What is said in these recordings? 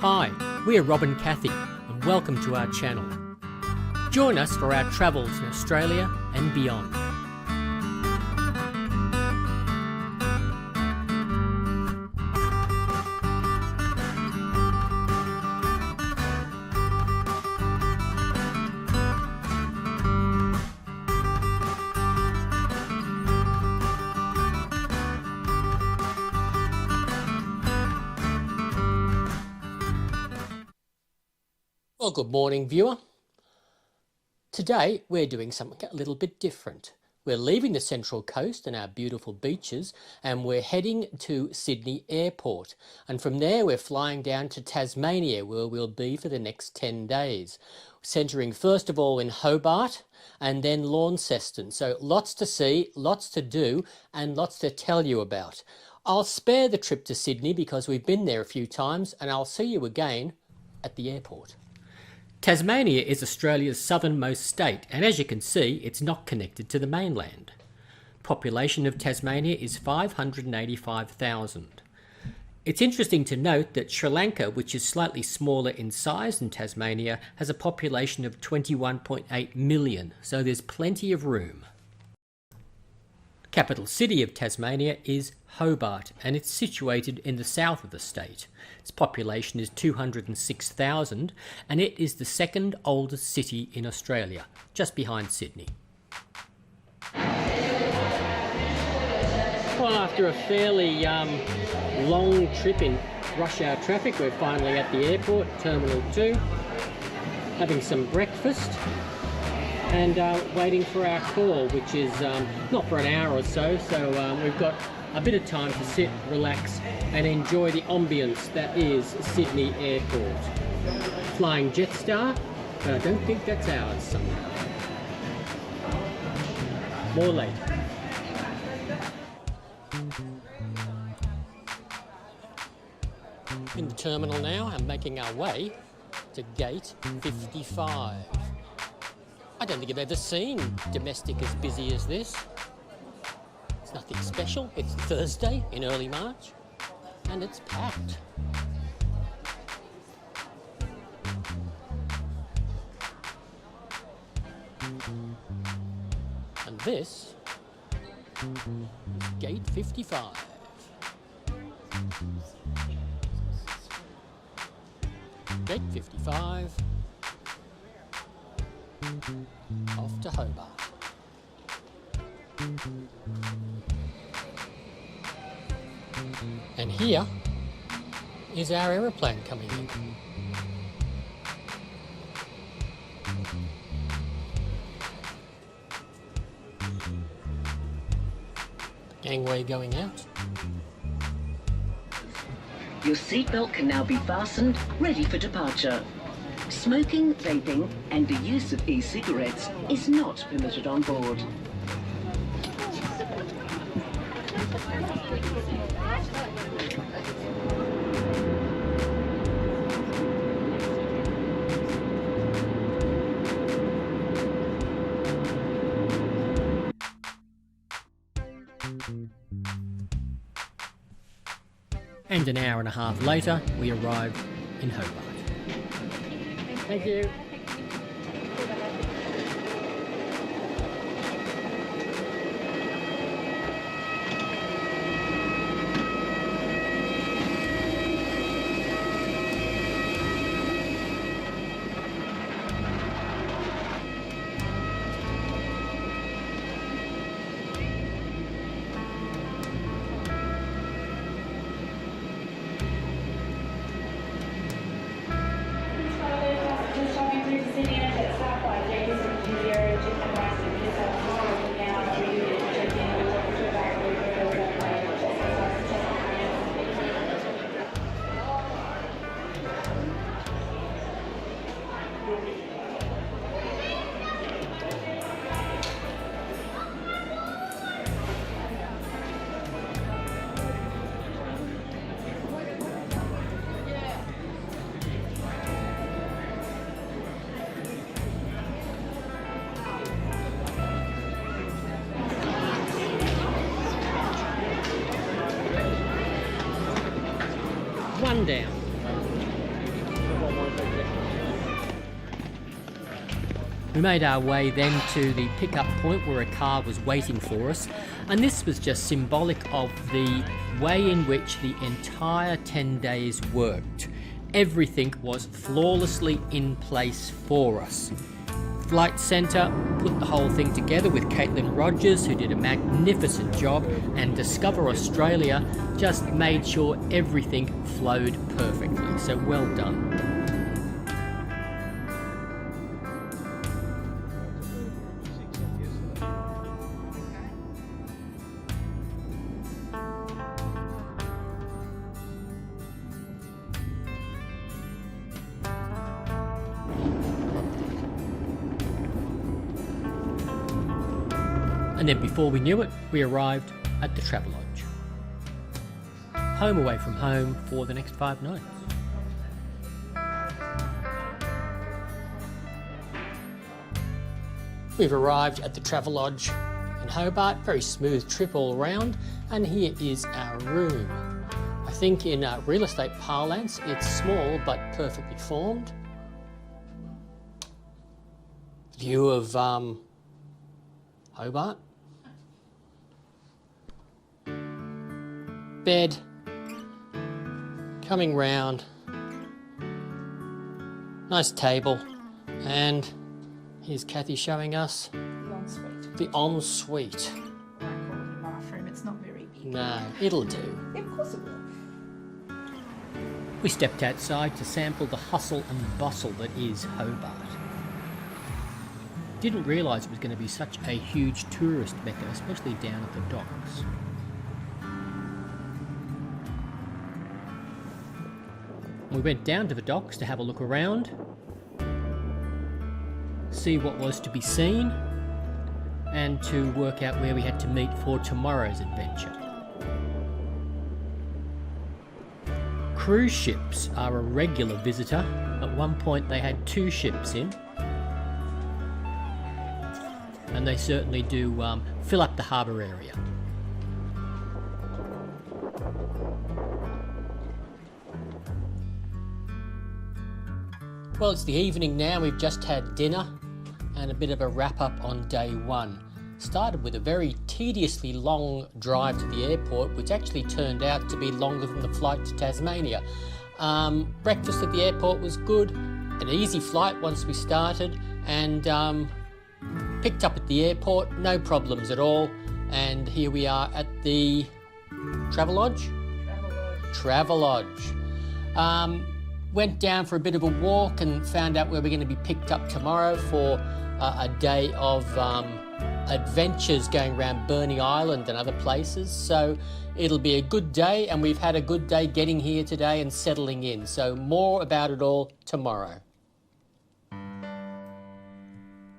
Hi, we're Rob and Kathy, and welcome to our channel. Join us for our travels in Australia and beyond. Well, good morning, viewer. Today we're doing something a little bit different. We're leaving the Central Coast and our beautiful beaches, and we're heading to Sydney Airport. And from there we're flying down to Tasmania, where we'll be for the next 10 days. Centering first of all in Hobart and then Launceston. So lots to see, lots to do, and lots to tell you about. I'll spare the trip to Sydney because we've been there a few times, and I'll see you again at the airport. Tasmania is Australia's southernmost state, and as you can see, it's not connected to the mainland. Population of Tasmania is 585,000. It's interesting to note that Sri Lanka, which is slightly smaller in size than Tasmania, has a population of 21.8 million, so there's plenty of room. Capital city of Tasmania is Hobart, and it's situated in the south of the state. Its population is 206,000, and it is the second oldest city in Australia, just behind Sydney. Well, after a fairly long trip in rush hour traffic, we're finally at the airport, Terminal 2, having some breakfast and waiting for our call, which is not for an hour or so, so we've got a bit of time to sit, relax and enjoy the ambience that is Sydney Airport. Flying Jetstar, but I don't think that's ours somehow. More later. In the terminal now and making our way to gate 55. I don't think I've ever seen domestic as busy as this. It's nothing special. It's Thursday in early March and it's packed. And this is gate 55. Gate 55. Off to Hobart. And here is our aeroplane coming in. Gangway going out. Your seatbelt can now be fastened, ready for departure. Smoking, vaping, and the use of e-cigarettes is not permitted on board. And an hour and a half later, we arrive in Hobart. Thank you. One down. We made our way then to the pickup point where a car was waiting for us, and this was just symbolic of the way in which the entire 10 days worked. Everything was flawlessly in place for us. Flight Centre put the whole thing together with Caitlin Rogers, who did a magnificent job, and Discover Australia just made sure everything flowed perfectly. So well done. And then before we knew it, we arrived at the Travelodge. Home away from home for the next 5 nights. We've arrived at the Travelodge in Hobart, very smooth trip all round, and here is our room. I think in real estate parlance, it's small but perfectly formed. View of Hobart. Bed, coming round, nice table, and here's Kathy showing us the ensuite. I won't call it a bathroom, it's not very big. No, it'll do. Yeah, of course it will. We stepped outside to sample the hustle and bustle that is Hobart. Didn't realise it was going to be such a huge tourist mecca, especially down at the docks. We went down to the docks to have a look around, see what was to be seen, and to work out where we had to meet for tomorrow's adventure. Cruise ships are a regular visitor. At one point they had 2 ships in, and they certainly do fill up the harbour area. Well, it's the evening now. We've just had dinner and a bit of a wrap up on day 1. Started with a very tediously long drive to the airport, which actually turned out to be longer than the flight to Tasmania. Breakfast at the airport was good, an easy flight once we started, and picked up at the airport, no problems at all. And here we are at the Travelodge? Travelodge. Went down for a bit of a walk and found out where we're going to be picked up tomorrow for a day of adventures going around Burney Island and other places. So it'll be a good day, and we've had a good day getting here today and settling in. So more about it all tomorrow.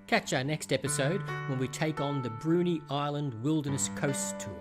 Catch our next episode when we take on the Bruny Island Wilderness Coast Tour.